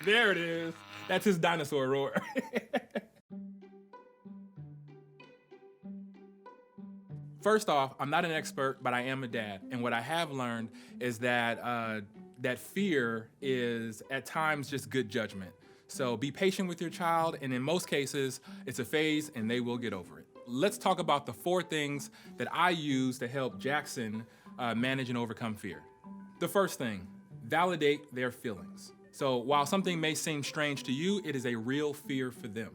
There it is. That's his dinosaur roar. First off, I'm not an expert, but I am a dad. And what I have learned is that that fear is at times just good judgment. So be patient with your child, and in most cases, it's a phase and they will get over it. Let's talk about the 4 things that I use to help Jackson manage and overcome fear. The first thing, validate their feelings. So while something may seem strange to you, it is a real fear for them.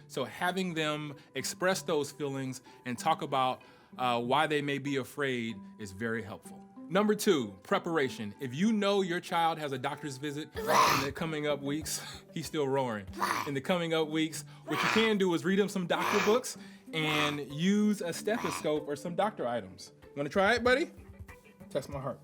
So having them express those feelings and talk about why they may be afraid is very helpful. Number 2, preparation. If you know your child has a doctor's visit in the coming up weeks, he's still roaring. In the coming up weeks, what you can do is read him some doctor books and use a stethoscope or some doctor items. Wanna try it, buddy? Test my heart.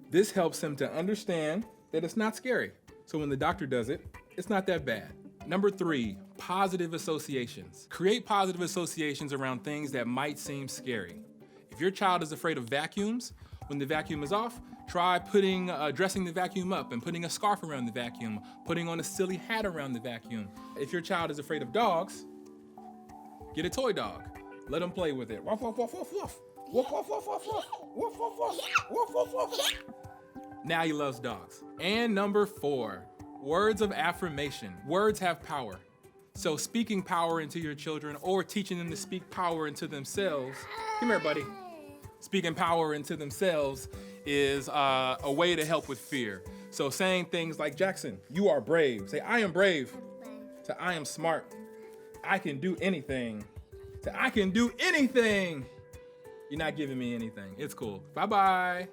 This helps him to understand that it's not scary. So when the doctor does it, it's not that bad. Number 3, positive associations. Create positive associations around things that might seem scary. If your child is afraid of vacuums, when the vacuum is off, try dressing the vacuum up and putting a scarf around the vacuum, putting on a silly hat around the vacuum. If your child is afraid of dogs, get a toy dog. Let them play with it. Woof, woof, woof, woof, woof. Woof, woof, woof, woof, woof. Woof, woof, woof. Woof, woof, woof. Now he loves dogs. And number 4, words of affirmation. Words have power. So speaking power into your children or teaching them to speak power into themselves. Come here, buddy. Speaking power into themselves is a way to help with fear. So saying things like, Jackson, you are brave. Say, I am brave. Say, I am smart. I can do anything. Say, I can do anything. You're not giving me anything. It's cool. Bye-bye.